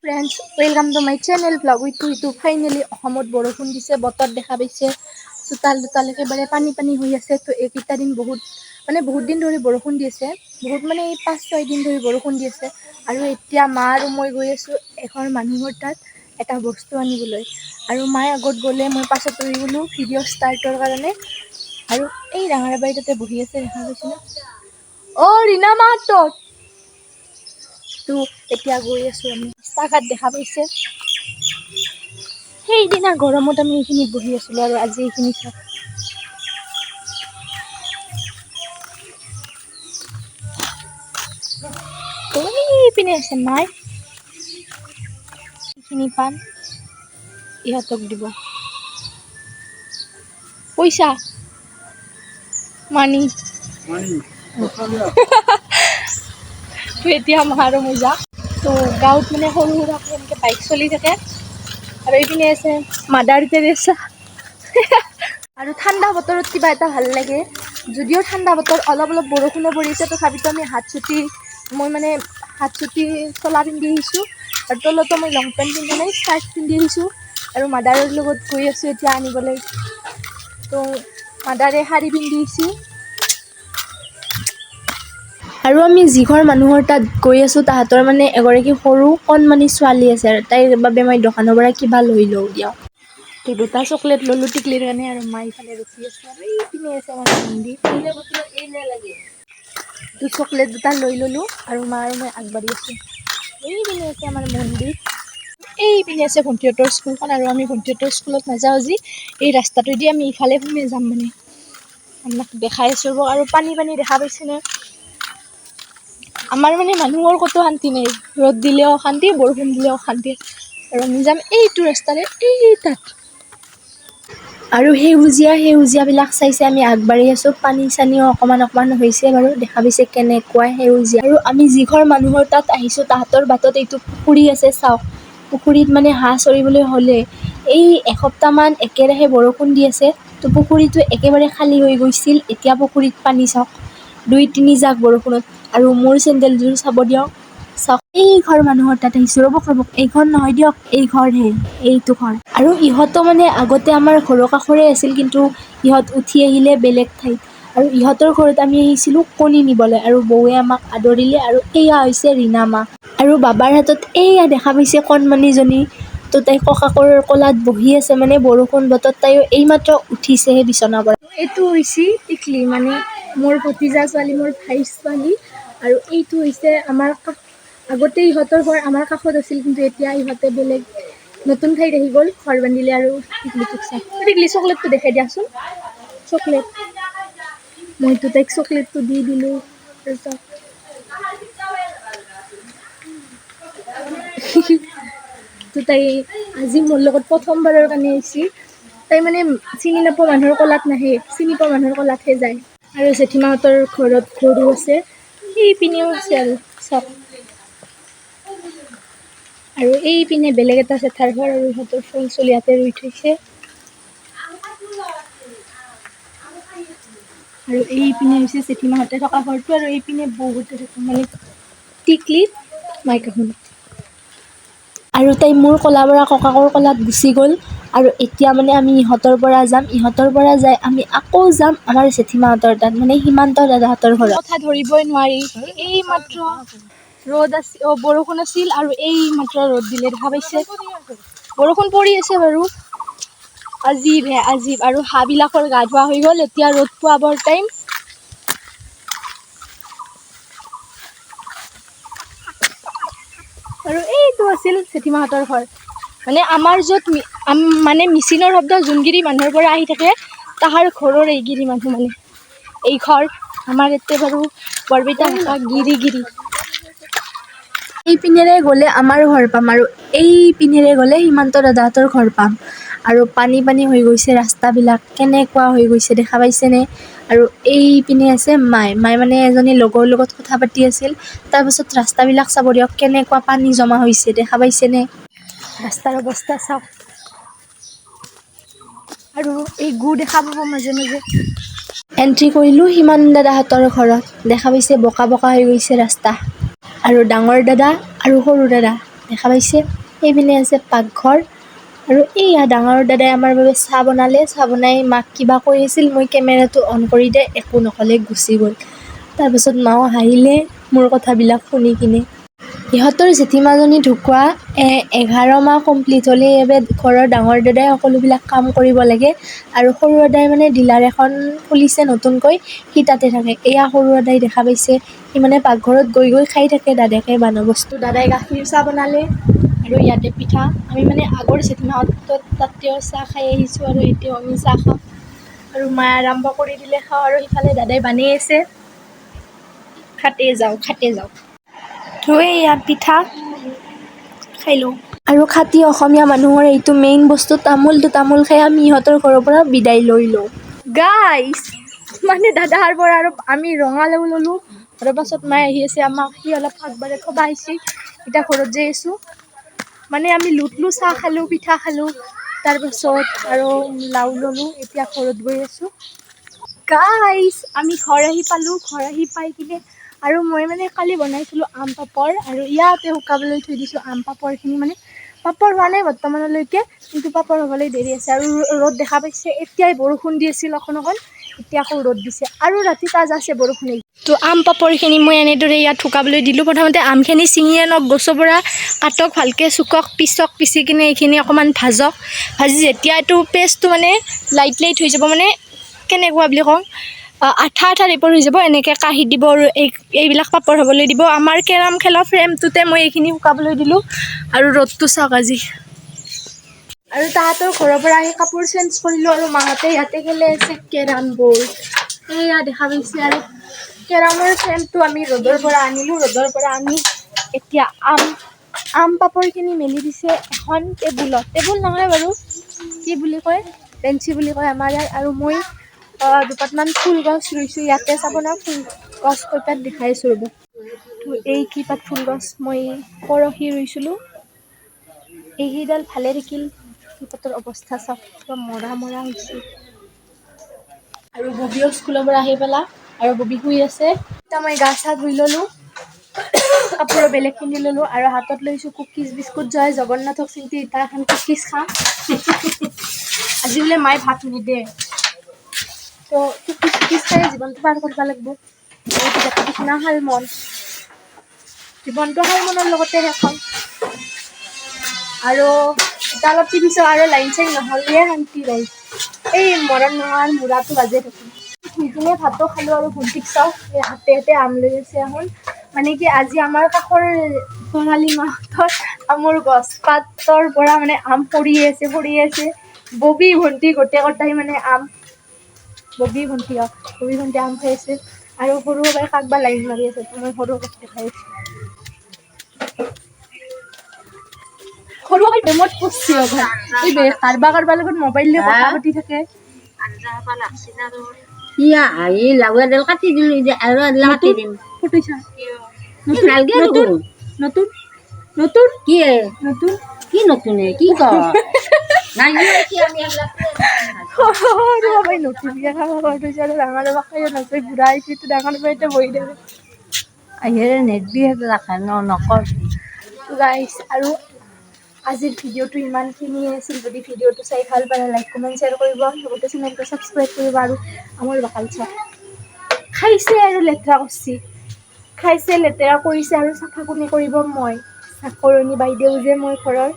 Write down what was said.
Friends welcome to my channel vlog with to finally অসমত বৰষুণ দিছে, বতৰ দেখা পাইছে, চোতাল একেবাৰে পানী হৈ আছে। তো এইকেইটা দিন বহুত দিন ধৰি বৰষুণ দি আছে, মানে 5-6 দিন ধৰি বৰষুণ দি আছে। আৰু এতিয়া মা আৰু মই গৈ আছোঁ এঘৰ মানুহৰ তাত এটা বস্তু আনিবলৈ। আৰু মায়ে আগত গ'লে মই পাছত ৰৈ গ'লোঁ ভিডিঅ' ষ্টাৰ্টৰ কাৰণে। আৰু এই ডাঙৰ বাৰী তাতে বহি আছে, দেখা পাইছেনে? অ' ৰীণা মাহঁত তো এতিয়া গৈ আছোঁ আমি। ৰাস্তা-ঘাট দেখা পাইছে, সেইদিনা গৰমত আমি এইখিনিত বহি আছিলোঁ আৰু আজি এইখিনি চাওক। পিনে আছে মাই, এইখিনি পাণ ইহঁতক দিব পইচা মানি তো এতিয়া মা আৰু মই যাম। তো গাঁৱত মানে সৰু সুৰাকৈ এনেকৈ বাইক চলি থাকে। আৰু এইপিনে আছে মাদাৰ টেৰেছা। আৰু ঠাণ্ডা বতৰত কিবা এটা ভাল লাগে, যদিও ঠাণ্ডা বতৰ অলপ বৰষুণো পৰিছে, তথাপিতো আমি মই মানে হাত চুটি চোলা পিন্ধি আহিছোঁ। আৰু তলতো মই লং পেণ্ট পিন্ধা নাই, স্কাৰ্ট পিন্ধি আহিছোঁ। আৰু মাদাৰৰ লগত গৈ আছোঁ এতিয়া আনিবলৈ। তো মাদাৰে শাৰী পিন্ধি আহিছে। আৰু আমি যিঘৰ মানুহৰ তাত গৈ আছোঁ তাহাঁতৰ মানে এগৰাকী সৰু কণমানি ছোৱালী আছে, আৰু তাইৰ বাবে মই দোকানৰ পৰা কিবা লৈ লওঁ দিয়ক। তো দুটা চকলেট ল'লোঁ টিকলিৰ কাৰণে, আৰু মা ইফালে ৰখি আছে। আৰু এইপিনে আছে আমাৰ ভণ্টি, তো চকলেট দুটা লৈ ল'লোঁ আৰু মা আৰু মই আগবাঢ়ি আছোঁ। এইপিনে আছে আমাৰ মন্দিৰ, এইপিনে আছে ভণ্টিহঁতৰ স্কুলখন। আৰু আমি ভণ্টিহঁতৰ স্কুলত নাযাওঁ আজি, এই ৰাস্তাটোদি আমি ইফালে সোমাই যাম মানে। আপোনাক দেখাই আছোঁ ৰ'ব। আৰু পানী দেখা পাইছেনে? আমাৰ মানে মানুহৰ ক'তো শান্তি নাই, ৰ'দ দিলেও অশান্তি, বৰষুণ দিলেও অশান্তি। আৰু আমি যাম এইটো ৰাস্তাৰে, এই তাত। আৰু সেউজীয়াবিলাক চাইছে আমি আগবাঢ়ি আছোঁ। পানী-চানীও অকণমান হৈছে বাৰু, দেখা পাইছে কেনেকুৱা সেউজীয়া। আৰু আমি যিঘৰ মানুহৰ তাত আহিছোঁ তাহাঁতৰ বাটত এইটো পুখুৰী আছে, চাওক। পুখুৰীত মানে হাঁহ চৰিবলৈ হ'লে এই এসপ্তাহমান একেৰাহে বৰষুণ দি আছে, তো পুখুৰীটো একেবাৰে খালী হৈ গৈছিল। এতিয়া পুখুৰীত পানী চাওক, 2-3 জাক বৰষুণত। আৰু মোৰ চেণ্ডেলযোৰ চাব দিয়ক, চাওক। এই ঘৰ মানুহৰ তাত আহিছোঁ, ৰ'ব এই ঘৰ নহয় দিয়ক, এই ঘৰহে, এইটো ঘৰ। আৰু ইহঁতো মানে আগতে আমাৰ ঘৰৰ কাষৰে আছিল, কিন্তু ইহঁত উঠি আহিলে বেলেগ ঠাইত। আৰু ইহঁতৰ ঘৰত আমি আহিছিলোঁ কণী নিবলৈ, আৰু বৌৱে আমাক আদৰিলে। আৰু এয়া হৈছে ৰীণা মা। আৰু বাবাৰ হাতত এয়া দেখা পাইছে কণমানিজনী, তো তাই ককাকৰ কোলাত বহি আছে। মানে বৰষুণ বতৰত তাইও এইমাত্ৰ উঠিছেহে বিচনাৰ পৰা। এইটো হৈছে টিকলি, মানে মোৰ ভতিজা ছোৱালী, মোৰ ভাইৰ ছোৱালী। আৰু এইটো হৈছে আমাৰ আগতে ইহঁতৰ ঘৰ আমাৰ কাষত আছিল, কিন্তু এতিয়া ইহঁতে বেলেগ নতুন ঠাইত আহি গ'ল, ঘৰ বান্ধিলে। আৰু টিকলিটোক চাওক, টিকলি চকলেটটো দেখাই দিয়াচোন, চকলেট। মইতো তাইক চকলেটটো দি দিলোঁ। তো তাই আজি মোৰ লগত প্ৰথমবাৰৰ কাৰণে আহিছে। তাই মানে চিনি নোপোৱা মানুহৰ কোলাত নাহে, চিনি পোৱা মানুহৰ কোলাতহে যায়। আৰু জেঠীমাহঁতৰ ঘৰত গৰু আছে, সেইপিনেও আছে আৰু চাওক। আৰু এইপিনে বেলেগ এটা জেঠাৰ ঘৰ, আৰু ইহঁতৰ ফুল চুল ইয়াতে ৰুই থৈছে। আৰু এইপিনে হৈছে জেঠীমাহঁতে থকা ঘৰটো, আৰু এইপিনে বহুত মানে টিকলি মাইক্ৰফোন। আৰু তাই মোৰ কোলাৰ পৰা ককাকৰ কোলাত গুচি গ'ল। আৰু এতিয়া মানে আমি ইহঁতৰ পৰা যাম, ইহঁতৰ পৰা যাই আমি আকৌ যাম আমাৰ জেঠীমাহঁতৰ তাত, মানে সীমান্ত দাদাহঁতৰ ঘৰত। কথা ধৰিবই নোৱাৰি, এই মাত্ৰ ৰ'দ আছিল, বৰষুণ আছিল, আৰু এই মাত্ৰ ৰ'দ দিলে, দেখা পাইছে? বৰষুণ পৰি আছে বাৰু, আজীৱ। আৰু হাঁহবিলাকৰ গা ধোৱা হৈ গ'ল, এতিয়া ৰ'দ পোৱাবৰ টাইম। আৰু এইটো আছিল জেঠীমাহঁতৰ ঘৰ, মানে আমাৰ য'ত মানে মেচিনৰ শব্দ জোনগিৰি মানুহৰ পৰা আহি থাকে, তাহাৰ ঘৰৰ এইগিৰি মানুহ। মানে এই ঘৰ আমাৰ ইয়াতে বাৰু বৰপেটা ভাষা গিৰি। এইপিনেৰে গ'লে আমাৰ ঘৰ পাম, আৰু এইপিনেৰে গ'লে সীমান্ত দাদাহঁতৰ ঘৰ পাম। আৰু পানী হৈ গৈছে, ৰাস্তাবিলাক কেনেকুৱা হৈ গৈছে দেখা পাইছেনে? আৰু এইপিনে আছে মাই মানে এজনী লগৰ লগত কথা পাতি আছিল। তাৰপাছত ৰাস্তাবিলাক চাব দিয়ক, কেনেকুৱা পানী জমা হৈছে, দেখা পাইছেনে? ৰাস্তাৰ অৱস্থা চাওক। আৰু এই দেখা পাব মাজে এন্ট্ৰি কৰিলোঁ সীমান দাদাহঁতৰ ঘৰত, দেখা পাইছে বোকা হৈ গৈছে ৰাস্তা। আৰু ডাঙৰ দাদা আৰু সৰু দাদা দেখা পাইছে। সেইপিনে আছে পাকঘৰ আৰু এইয়া ডাঙৰ দাদাই আমাৰ বাবে চাহ বনালে। চাহ বনাই মাক কিবা কৈ আছিল, মই কেমেৰাটো অন কৰি দে একো নক'লে গুচি গ'ল। তাৰপিছত মাও হাঁহিলে মোৰ কথাবিলাক শুনি কিনে। ইহঁতৰ জেঠীমাজনী ঢুকুৱা 11 মাহ কমপ্লিট হ'লে এইবাৰ ঘৰৰ ডাঙৰ দাদাই সকলোবিলাক কাম কৰিব লাগে আৰু সৰু দাদাই মানে ডিলাৰ এখন খুলিছে নতুনকৈ, সি তাতে থাকে। এয়া সৰু দাদাই দেখা পাইছে, সি মানে পাকঘৰত গৈ গৈ খাই থাকে দাদাকে বনোৱা বস্তু। দাদাই গাখীৰ চাহ বনালে আৰু ইয়াতে পিঠা। আমি মানে আগৰ জেঠীমাহঁতৰ তাতেও চাহ খাই আহিছোঁ আৰু এতিয়াও আমি চাহ খাওঁ আৰু মায়ে আৰম্ভ কৰি দিলে খাওঁ আৰু সিফালে দাদাই বানেই আছে। খাতে যাওঁ। তো এয়া পিঠা খাই লওঁ। আৰু খাতি অসমীয়া মানুহৰ এইটো মেইন বস্তু তামোল। তো তামোল খাই আমি ইহঁতৰ ঘৰৰ পৰা বিদায় লৈ লওঁ। গাইছ মানে দাদাৰ পৰা আৰু আমি ৰঙালাও ল'লোঁ আৰু পাছত মায়ে আহি আছে আমাক সি অলপ আগবাঢ়ে থ'ব আহিছে। এতিয়া ঘৰত যাই আছোঁ। মানে আমি লুটলোঁ, চাহ খালোঁ, পিঠা খালোঁ, তাৰপাছত আৰু লাও ল'লোঁ। এতিয়া ঘৰত গৈ আছোঁ। গাইছ আমি ঘৰ আহি পালোঁ। ঘৰ আহি পাই কিনে আৰু মই মানে কালি বনাইছিলোঁ আম পাপৰ আৰু ইয়াতে শুকাবলৈ থৈ দিছোঁ আম পাপৰখিনি। মানে পাপৰ হোৱা নাই বৰ্তমানলৈকে, কিন্তু পাপৰ হ'বলৈ দেৰি আছে। আৰু ৰ'দ দেখা পাইছে, এতিয়াই বৰষুণ দি আছিল অকণ, এতিয়া আকৌ ৰ'দ দিছে আৰু ৰাতি তাজ আছে বৰষুণ। তো আম পাপৰখিনি মই এনেদৰে ইয়াত শুকাবলৈ দিলোঁ। প্ৰথমতে আমখিনি ছিঙি আনক গছৰ পৰা, কাটক ভালকৈ, চুকক, পিচি কিনে এইখিনি অকণমান ভাজি যেতিয়া এইটো পেষ্টটো মানে লাইট হৈ যাব, মানে কেনেকুৱা বুলি কওঁ, আঠা টাইপৰ হৈ যাব, এনেকৈ কাঁহীত দিব আৰু এইবিলাক পাপৰ হ'বলৈ দিব। আমাৰ কেৰম খেলৰ ফ্ৰেমটোতে মই এইখিনি শুকাবলৈ দিলোঁ আৰু ৰ'দটো চাওক আজি। আৰু তাহাঁতৰ ঘৰৰ পৰা আহি কাপোৰ চেঞ্জ কৰিলোঁ আৰু মাহঁতে ইয়াতে খেলি আছে কেৰম বৰ্ড। এয়া দেখা পাইছে আৰু কেৰমৰ ফ্ৰেমটো আমি ৰ'দৰ পৰা আনিলোঁ। ৰ'দৰ পৰা আনি এতিয়া আম পাপৰখিনি মেলি দিছে এখন টেবুলত। টেবুল নহয় বাৰু, কি বুলি কয়, বেঞ্চি বুলি কয় আমাৰ ইয়াত। আৰু মই দুপাতমান ফুল গছ ৰুইছোঁ ইয়াতে। চাব না ফুল গছ কেইপাত দেখাইছোঁ ৰ'ব। তো এই কেইপাত ফুল গছ মই পৰহি ৰুইছিলোঁ। এইকেইডাল ভালে থাকিল। কেইপাতৰ অৱস্থা চাওক, কিবা মৰা হৈছে। আৰু ববিও স্কুলৰ পৰা আহি পেলা আৰু ববি শুই আছে। এতিয়া মই গা চা ধুই ল'লোঁ, কাপোৰৰ বেলেগ পিন্ধি ল'লোঁ আৰু হাতত লৈছোঁ কুকিজ বিস্কুট। জয় জগন্নাথক চিন্তি এতিয়া এখন কুকিজ খাম। আজি বোলে মায়ে ভাত নিদিয়ে, তো কুকিজ খাই জীৱনটো পাৰ কৰিব লাগিব। জীৱনটো শালমনৰ লগতে শেষ হ'ল। আৰু এতিয়া অলপ টিভি চাওঁ আৰু লাইন চাইন নহ'লে শান্তি নাই। এই মৰণ নোহোৱাৰ মূৰাটো বাজে থাকে। শুই কিনে ভাতো খালোঁ আৰু ভণ্টিক চাওঁ, এই হাতে আম লৈ আছে এখন। মানে কি আজি আমাৰ কাষৰ বঙালী মাহঁতৰ আমৰ গছ পাতৰ পৰা মানে আম সৰি আছে। ববি ভণ্টি গোটেই মানে আম, ববি ভণ্টি আম খাই আছে আৰু সৰু বাই কাকবা লাইন মাৰি আছে। মই সৰু বাক দেখাই আছোঁ। সৰু বাই প্ৰেমত পৰছি এই কাৰবাৰ লগত মোবাইল লৈ কথা পাতি থাকে। লাউ এডাল কাটি দিলো আৰু এডাল কাটি দিম। নতুন কি নতুনে কি ক আহেৰে নেদবি ৰাখা নকৰ। গাইছ আৰু আজিৰ ভিডিঅ'টো ইমানখিনিয়ে আছিল। যদি ভিডিঅ'টো চাই ভাল পালে লাইক কমেণ্ট শ্বেয়াৰ কৰিব, লগতে চেনেলটো ছাবস্ক্ৰাইব কৰিব। আৰু আমাৰ বাকাল চাওক, খাইছে আৰু লেতেৰা কৰিছে আৰু চাফা কোনে কৰিব? মই চাকৰণী বাইদেউ যে মই ঘৰৰ।